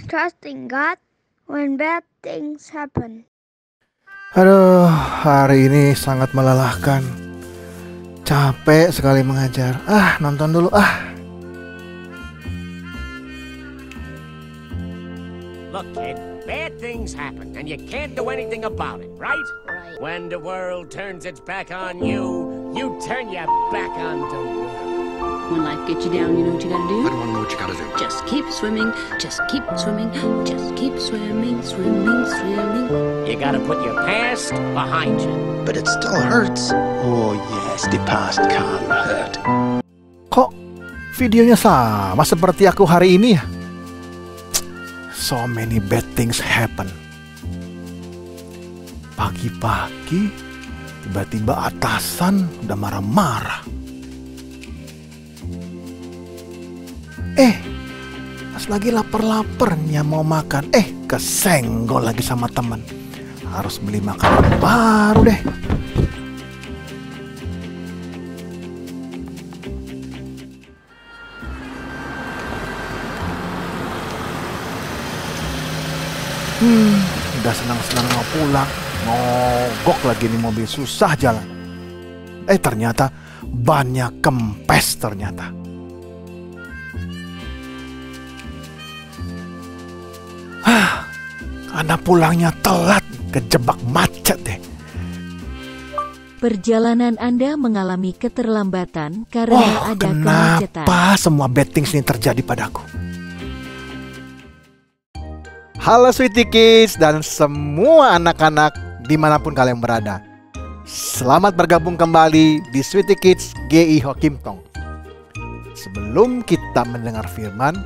trusting God when bad things happen. Aduh, hari ini sangat melelahkan. Capek sekali mengajar. Nonton dulu. Look, kid, bad things happen, and you can't do anything about it, right? Right. When the world turns its back on you, you turn your back on the world. When life gets you down, you know what you gotta do? I don't want to know what you gotta do. Just keep swimming, just keep swimming, just keep swimming, swimming, swimming. You gotta put your past behind you. But it still hurts. Oh yes, the past can hurt. Kok videonya sama seperti aku hari ini ya? So many bad things happen. Pagi-pagi tiba-tiba atasan udah marah-marah. Pas lagi lapar-laparnya mau makan, kesenggol lagi sama temen. Harus beli makanan baru deh. Udah senang-senang mau pulang, mogok lagi nih mobil, susah jalan. Ternyata bannya kempes ternyata. Karena pulangnya telat, kejebak macet deh. Perjalanan Anda mengalami keterlambatan karena ada kemacetan. Kenapa semua bad things ini terjadi padaku? Halo Sweetie Kids dan semua anak-anak dimanapun kalian berada. Selamat bergabung kembali di Sweetie Kids GI Hokim Tong. Sebelum kita mendengar firman,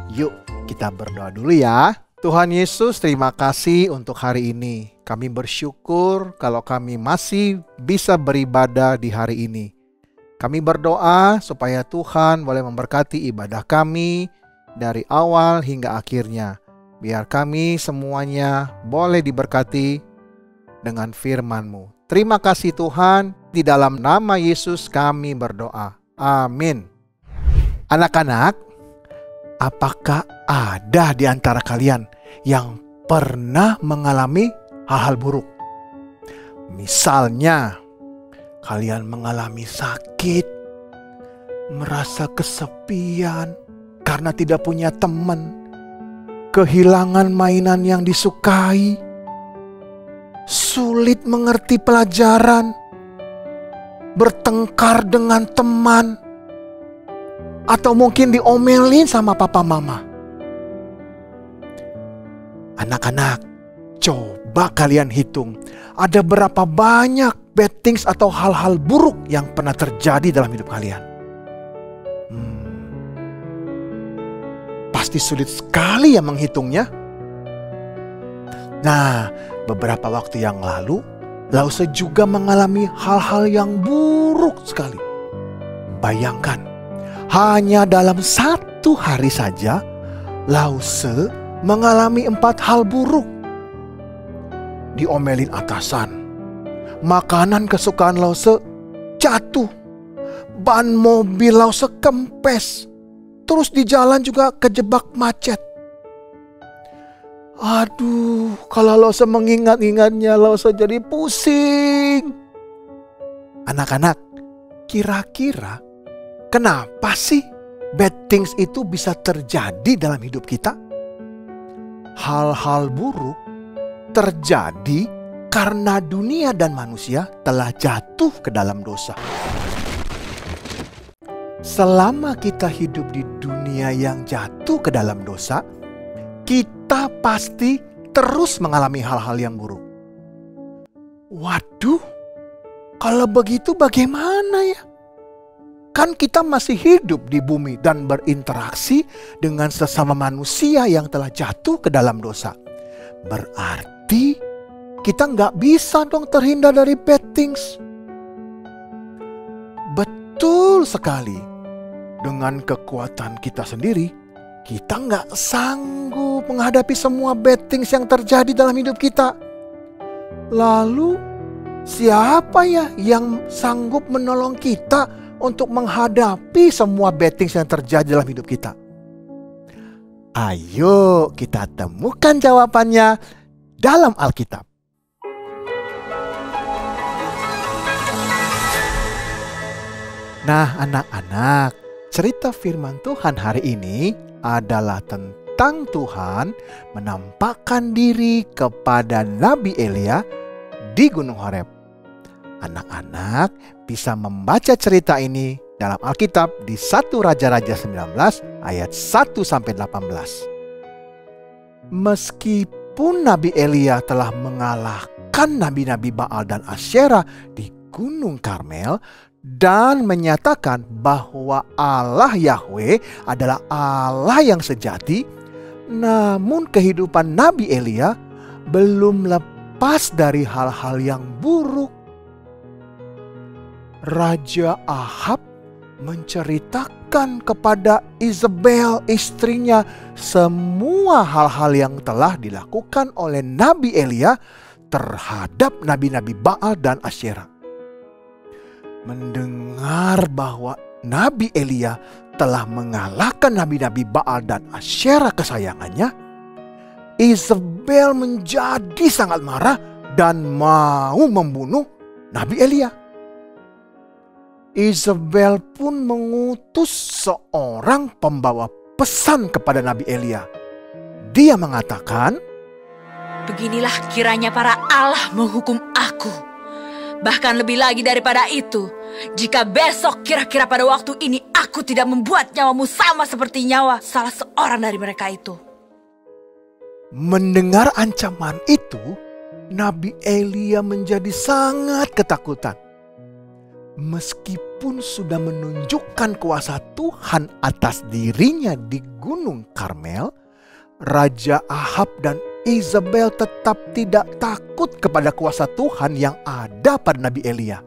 yuk kita berdoa dulu ya. Tuhan Yesus, terima kasih untuk hari ini. Kami bersyukur kalau kami masih bisa beribadah di hari ini. Kami berdoa supaya Tuhan boleh memberkati ibadah kami dari awal hingga akhirnya. Biar kami semuanya boleh diberkati dengan firman-Mu. Terima kasih Tuhan, di dalam nama Yesus kami berdoa. Amin. Anak-anak, apakah ada di antara kalian yang pernah mengalami hal-hal buruk? Misalnya, kalian mengalami sakit, merasa kesepian karena tidak punya teman, kehilangan mainan yang disukai, sulit mengerti pelajaran, bertengkar dengan teman, atau mungkin diomelin sama papa mama. Anak-anak, coba kalian hitung, ada berapa banyak bad things atau hal-hal buruk yang pernah terjadi dalam hidup kalian? Pasti sulit sekali ya menghitungnya. Nah, beberapa waktu yang lalu, Lause juga mengalami hal-hal yang buruk sekali. Bayangkan, hanya dalam 1 hari saja, Lause mengalami 4 hal buruk. Diomelin atasan, makanan kesukaan Lause jatuh, ban mobil Lause kempes, terus di jalan juga kejebak macet. Aduh, kalau Lause mengingat-ingatnya, Lause jadi pusing. Anak-anak, kira-kira kenapa sih bad things itu bisa terjadi dalam hidup kita? Hal-hal buruk terjadi karena dunia dan manusia telah jatuh ke dalam dosa. Selama kita hidup di dunia yang jatuh ke dalam dosa, kita pasti terus mengalami hal-hal yang buruk. Waduh, kalau begitu bagaimana ya? Kan kita masih hidup di bumi dan berinteraksi dengan sesama manusia yang telah jatuh ke dalam dosa. Berarti kita nggak bisa dong terhindar dari bad things. Betul sekali. Dengan kekuatan kita sendiri, kita nggak sanggup menghadapi semua bad things yang terjadi dalam hidup kita. Lalu, siapa ya yang sanggup menolong kita untuk menghadapi semua bad things yang terjadi dalam hidup kita? Ayo kita temukan jawabannya dalam Alkitab. Nah, anak-anak, cerita firman Tuhan hari ini adalah tentang Tuhan menampakkan diri kepada Nabi Elia di Gunung Horeb. Anak-anak bisa membaca cerita ini dalam Alkitab di 1 Raja-Raja 19 ayat 1-18. Meskipun Nabi Elia telah mengalahkan nabi-nabi Baal dan Asyera di Gunung Karmel dan menyatakan bahwa Allah Yahweh adalah Allah yang sejati, namun kehidupan Nabi Elia belum lepas dari hal-hal yang buruk. Raja Ahab menceritakan kepada Isabel istrinya semua hal-hal yang telah dilakukan oleh Nabi Elia terhadap nabi-nabi Baal dan Asyera. Mendengar bahwa Nabi Elia telah mengalahkan nabi-nabi Baal dan Asyera kesayangannya, Isabel menjadi sangat marah dan mau membunuh Nabi Elia. Isabel pun mengutus seorang pembawa pesan kepada Nabi Elia. Dia mengatakan, "Beginilah kiranya para Allah menghukum aku. Bahkan lebih lagi daripada itu, jika besok kira-kira pada waktu ini aku tidak membuat nyawamu sama seperti nyawa salah seorang dari mereka itu." Mendengar ancaman itu, Nabi Elia menjadi sangat ketakutan. Meskipun sudah menunjukkan kuasa Tuhan atas dirinya di Gunung Karmel, Raja Ahab dan Isabel tetap tidak takut kepada kuasa Tuhan yang ada pada Nabi Elia.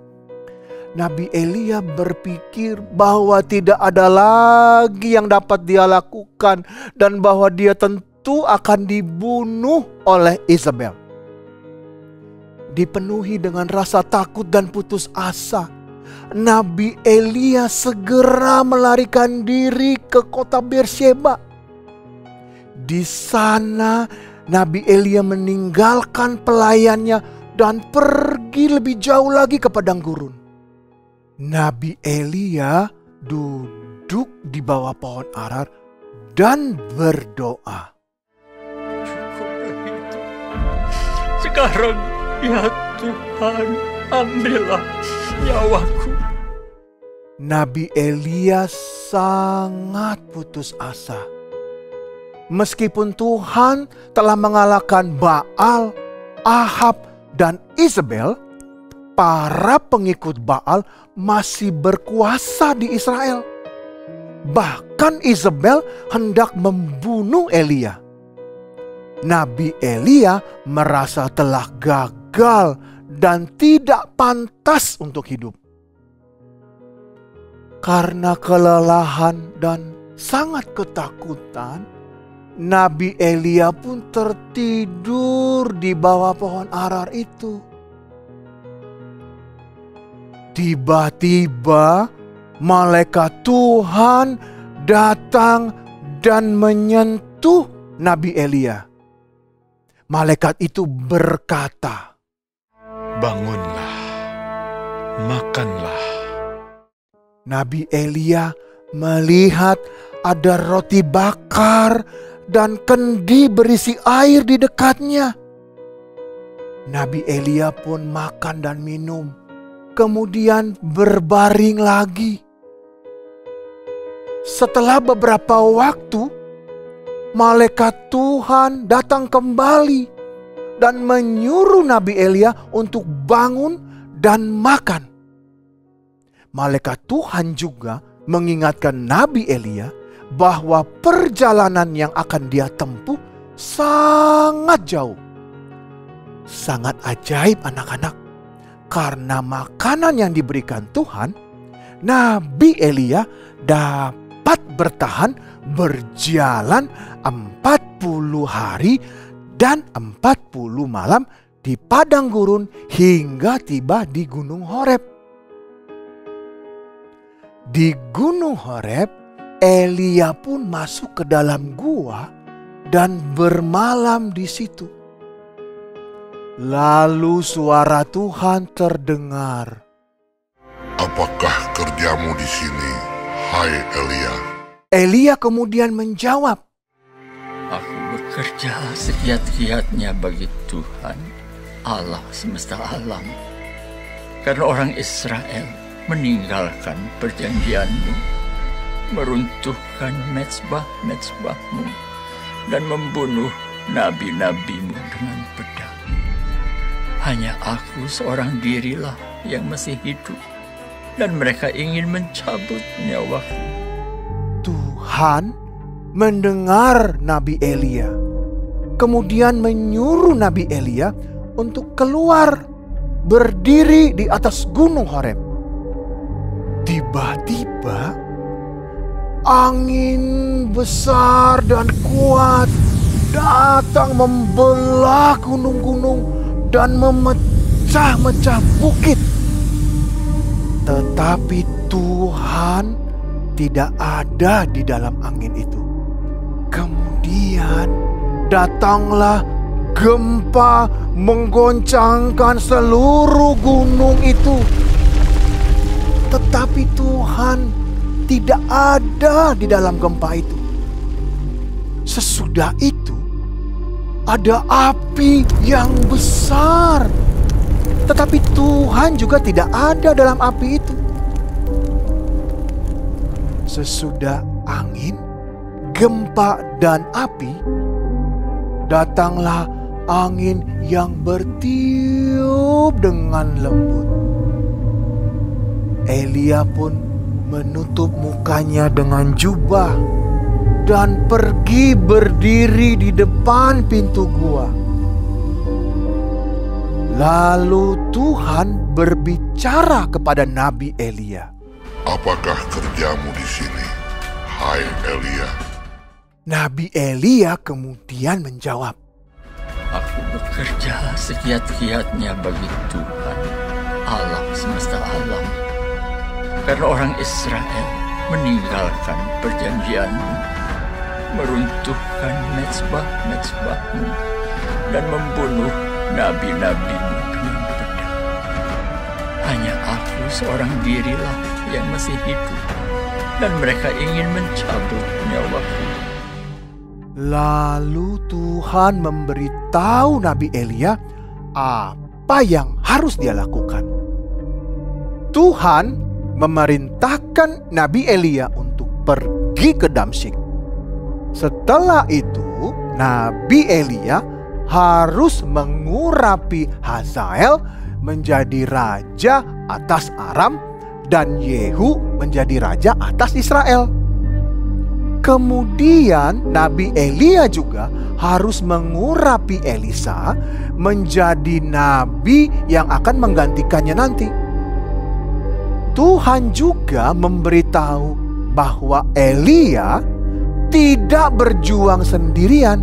Nabi Elia berpikir bahwa tidak ada lagi yang dapat dia lakukan dan bahwa dia tentu akan dibunuh oleh Isabel. Dipenuhi dengan rasa takut dan putus asa, Nabi Elia segera melarikan diri ke kota Beersheba. Di sana Nabi Elia meninggalkan pelayannya dan pergi lebih jauh lagi ke padang gurun. Nabi Elia duduk di bawah pohon arar dan berdoa. Cukuplah itu. Sekarang ya Tuhan, ambillah nyawaku. Nabi Elia sangat putus asa. Meskipun Tuhan telah mengalahkan Baal, Ahab, dan Isabel, para pengikut Baal masih berkuasa di Israel. Bahkan Isabel hendak membunuh Elia. Nabi Elia merasa telah gagal dan tidak pantas untuk hidup. Karena kelelahan dan sangat ketakutan, Nabi Elia pun tertidur di bawah pohon arar itu. Tiba-tiba malaikat Tuhan datang dan menyentuh Nabi Elia. Malaikat itu berkata, "Bangunlah, makanlah." Nabi Elia melihat ada roti bakar dan kendi berisi air di dekatnya. Nabi Elia pun makan dan minum, kemudian berbaring lagi. Setelah beberapa waktu, malaikat Tuhan datang kembali dan menyuruh Nabi Elia untuk bangun dan makan. Malaikat Tuhan juga mengingatkan Nabi Elia bahwa perjalanan yang akan dia tempuh sangat jauh. Sangat ajaib anak-anak, karena makanan yang diberikan Tuhan, Nabi Elia dapat bertahan berjalan 40 hari dan 40 malam di padang gurun hingga tiba di Gunung Horeb. Di Gunung Horeb, Elia pun masuk ke dalam gua dan bermalam di situ. Lalu suara Tuhan terdengar. Apakah kerjamu di sini, hai Elia? Elia kemudian menjawab, Aku bekerja segiat-giatnya bagi Tuhan, Allah semesta alam. Karena orang Israel meninggalkan perjanjianmu, meruntuhkan mezbah-mezbahmu, dan membunuh nabi-nabimu dengan pedang. Hanya aku seorang dirilah yang masih hidup, dan mereka ingin mencabut nyawaku. Tuhan mendengar Nabi Elia, kemudian menyuruh Nabi Elia untuk keluar berdiri di atas gunung Horeb. Tiba-tiba angin besar dan kuat datang membelah gunung-gunung dan memecah-mecah bukit. Tetapi Tuhan tidak ada di dalam angin itu. Kemudian datanglah gempa menggoncangkan seluruh gunung itu. Tetapi Tuhan tidak ada di dalam gempa itu. Sesudah itu ada api yang besar, tetapi Tuhan juga tidak ada dalam api itu. Sesudah angin, gempa, dan api, datanglah angin yang bertiup dengan lembut. Elia pun menutup mukanya dengan jubah dan pergi berdiri di depan pintu gua. Lalu Tuhan berbicara kepada Nabi Elia. Apakah kerjamu di sini, hai Elia? Nabi Elia kemudian menjawab, Aku bekerja segiat-giatnya bagi Tuhan, Allah semesta alam. Karena orang Israel meninggalkan perjanjianmu, meruntuhkan mezbah-mezbahmu, dan membunuh nabi-nabimu dengan pedang. Hanya aku seorang dirilah yang masih hidup, dan mereka ingin mencabut nyawaku. Lalu Tuhan memberitahu Nabi Elia apa yang harus dia lakukan. Tuhan memerintahkan Nabi Elia untuk pergi ke Damsyik. Setelah itu, Nabi Elia harus mengurapi Hazael menjadi raja atas Aram dan Yehu menjadi raja atas Israel. Kemudian Nabi Elia juga harus mengurapi Elisa menjadi nabi yang akan menggantikannya nanti. Tuhan juga memberitahu bahwa Elia tidak berjuang sendirian.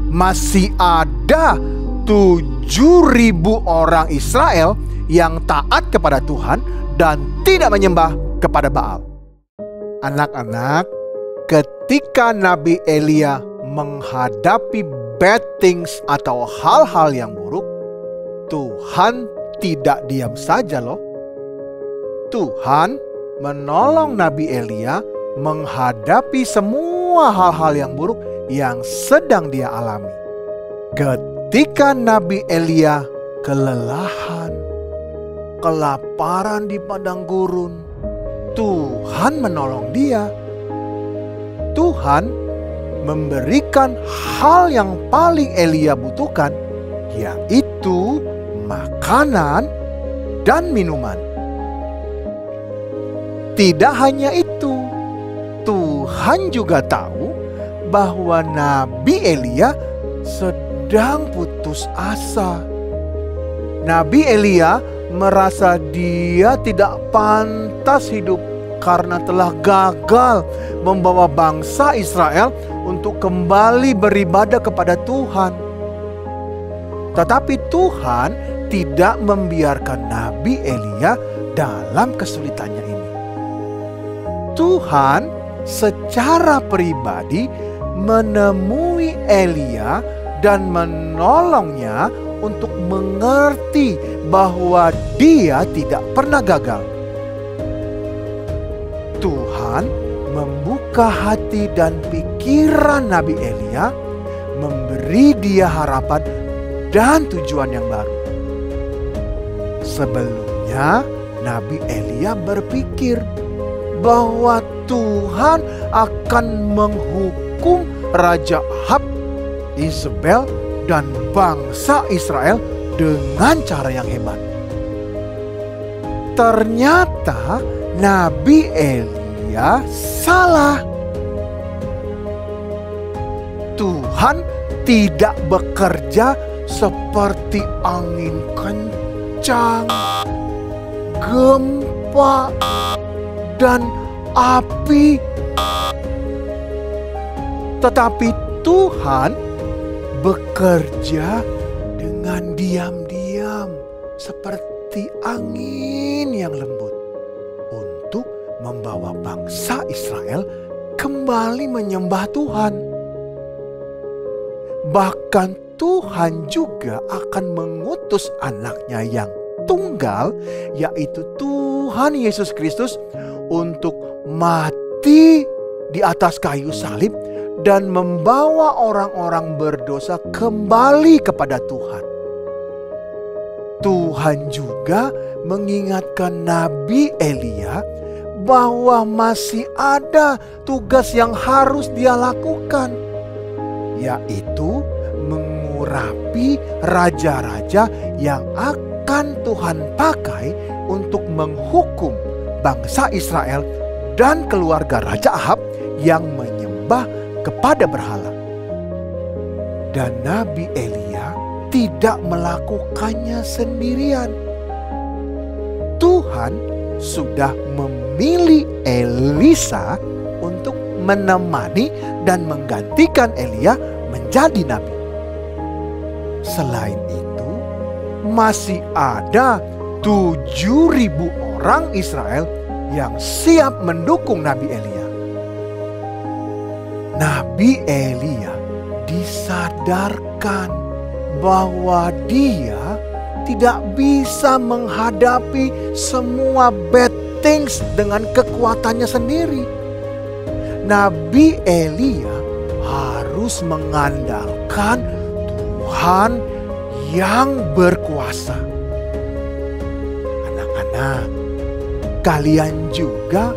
Masih ada 7.000 orang Israel yang taat kepada Tuhan dan tidak menyembah kepada Baal. Anak-anak, ketika Nabi Elia menghadapi bad things atau hal-hal yang buruk, Tuhan tidak diam saja loh. Tuhan menolong Nabi Elia menghadapi semua hal-hal yang buruk yang sedang dia alami. Ketika Nabi Elia kelelahan, kelaparan di padang gurun, Tuhan menolong dia. Tuhan memberikan hal yang paling Elia butuhkan, yaitu makanan dan minuman. Tidak hanya itu, Tuhan juga tahu bahwa Nabi Elia sedang putus asa. Nabi Elia merasa dia tidak pantas hidup karena telah gagal membawa bangsa Israel untuk kembali beribadah kepada Tuhan. Tetapi Tuhan tidak membiarkan Nabi Elia dalam kesulitannya ini. Tuhan secara pribadi menemui Elia dan menolongnya untuk mengerti bahwa dia tidak pernah gagal. Tuhan membuka hati dan pikiran Nabi Elia, memberi dia harapan dan tujuan yang baru. Sebelumnya, Nabi Elia berpikir bahwa Tuhan akan menghukum Raja Ahab, Isabel, dan bangsa Israel dengan cara yang hebat. Ternyata Nabi Elia salah. Tuhan tidak bekerja seperti angin kencang, gempa, dan api. Tetapi Tuhan bekerja dengan diam-diam seperti angin yang lembut untuk membawa bangsa Israel kembali menyembah Tuhan. Bahkan Tuhan juga akan mengutus anaknya yang tunggal, yaitu Tuhan Yesus Kristus, untuk mati di atas kayu salib dan membawa orang-orang berdosa kembali kepada Tuhan. Tuhan juga mengingatkan Nabi Elia bahwa masih ada tugas yang harus dia lakukan, yaitu mengurapi raja-raja yang akan Tuhan pakai untuk menghukum bangsa Israel dan keluarga Raja Ahab yang menyembah kepada berhala. Dan Nabi Elia tidak melakukannya sendirian. Tuhan sudah memilih Elisa untuk menemani dan menggantikan Elia menjadi nabi. Selain itu, masih ada 7.000 orang Israel yang siap mendukung Nabi Elia. Nabi Elia disadarkan bahwa dia tidak bisa menghadapi semua bad things dengan kekuatannya sendiri. Nabi Elia harus mengandalkan Tuhan yang berkuasa. Anak-anak, kalian juga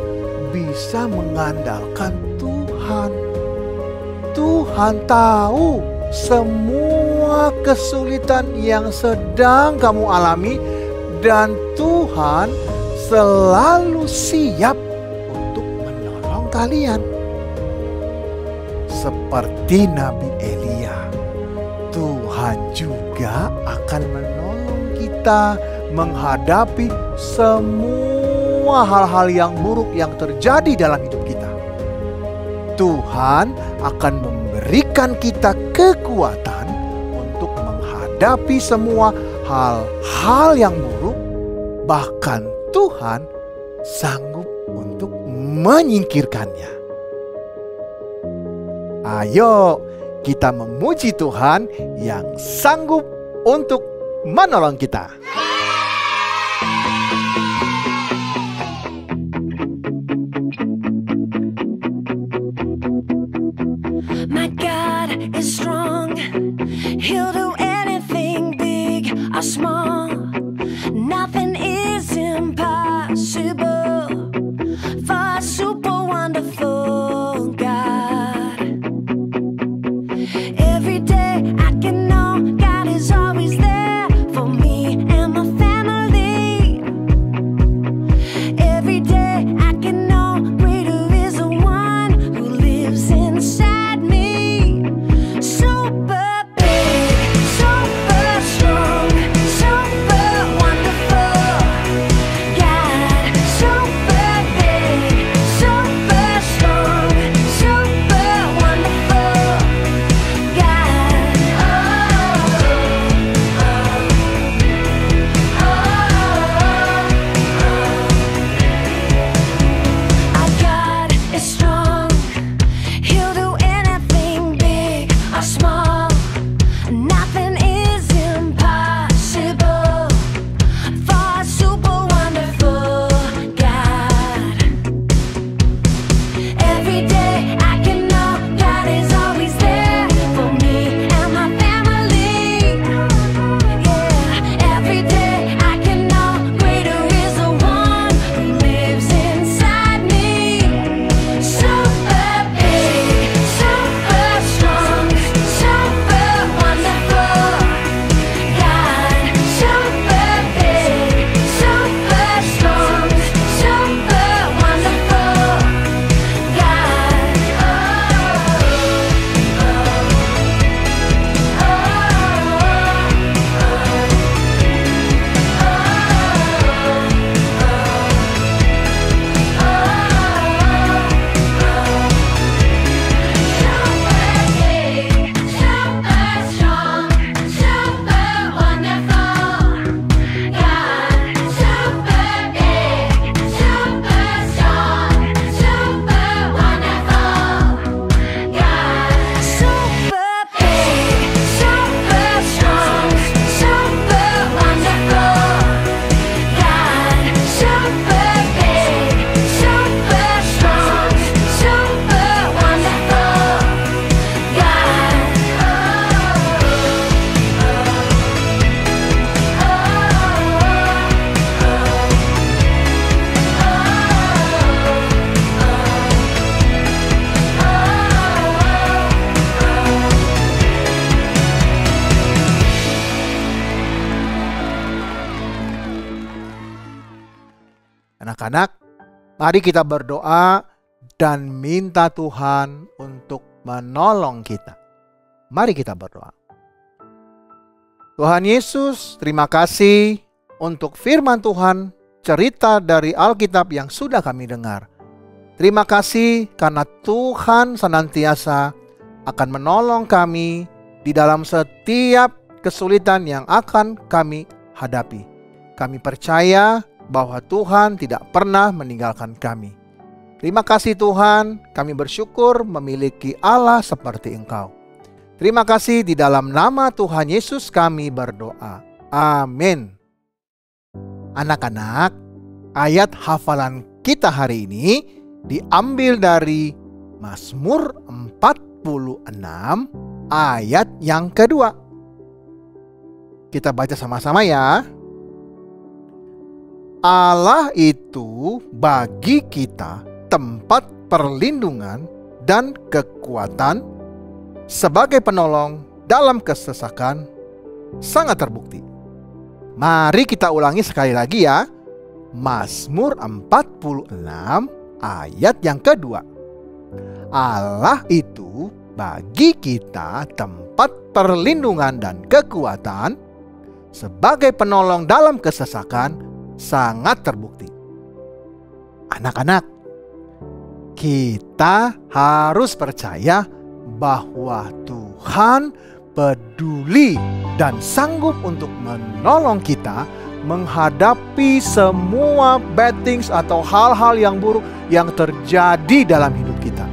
bisa mengandalkan Tuhan. Tuhan tahu semua kesulitan yang sedang kamu alami, dan Tuhan selalu siap untuk menolong kalian. Seperti Nabi Elia, Tuhan juga akan menolong kita menghadapi semua hal-hal yang buruk yang terjadi dalam hidup kita. Tuhan akan memberikan kita kekuatan untuk menghadapi semua hal-hal yang buruk. Bahkan Tuhan sanggup untuk menyingkirkannya. Ayo kita memuji Tuhan yang sanggup untuk menolong kita. My God is strong. He'll do anything big or small. Nothing is impossible for a super wonderful God. Every day I can know God is always there for me and my family. Every day I can know greater is the one who lives inside me. Super big, super strong, super wonderful God. Super big, super strong, super wonderful God. Anak-anak, mari kita berdoa dan minta Tuhan untuk menolong kita. Mari kita berdoa. Tuhan Yesus, terima kasih untuk firman Tuhan, cerita dari Alkitab yang sudah kami dengar. Terima kasih karena Tuhan senantiasa akan menolong kami di dalam setiap kesulitan yang akan kami hadapi. Kami percaya bahwa Tuhan tidak pernah meninggalkan kami. Terima kasih Tuhan, kami bersyukur memiliki Allah seperti Engkau. Terima kasih, di dalam nama Tuhan Yesus kami berdoa. Amin. Anak-anak, ayat hafalan kita hari ini diambil dari Mazmur 46 ayat yang kedua. Kita baca sama-sama ya. Allah itu bagi kita tempat perlindungan dan kekuatan, sebagai penolong dalam kesesakan, sangat terbukti. Mari kita ulangi sekali lagi ya. Mazmur 46 ayat yang kedua. Allah itu bagi kita tempat perlindungan dan kekuatan, sebagai penolong dalam kesesakan, sangat terbukti. Anak-anak, kita harus percaya bahwa Tuhan peduli dan sanggup untuk menolong kita menghadapi semua bad things atau hal-hal yang buruk yang terjadi dalam hidup kita.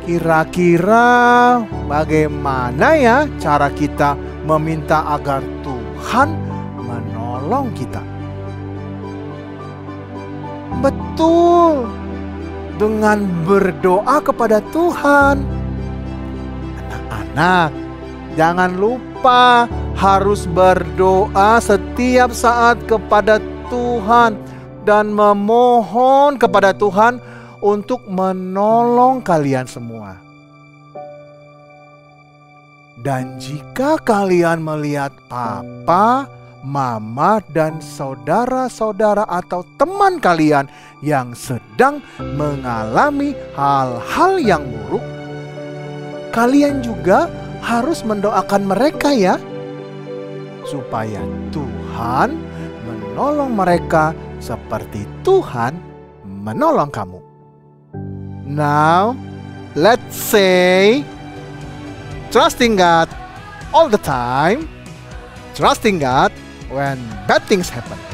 Kira-kira bagaimana ya cara kita meminta agar Tuhan menolong kita? Betul, dengan berdoa kepada Tuhan. Anak-anak, jangan lupa harus berdoa setiap saat kepada Tuhan dan memohon kepada Tuhan untuk menolong kalian semua. Dan jika kalian melihat papa, mama, dan saudara-saudara atau teman kalian yang sedang mengalami hal-hal yang buruk, kalian juga harus mendoakan mereka ya, supaya Tuhan menolong mereka seperti Tuhan menolong kamu. Now, let's say, trusting God all the time, trusting God when bad things happen.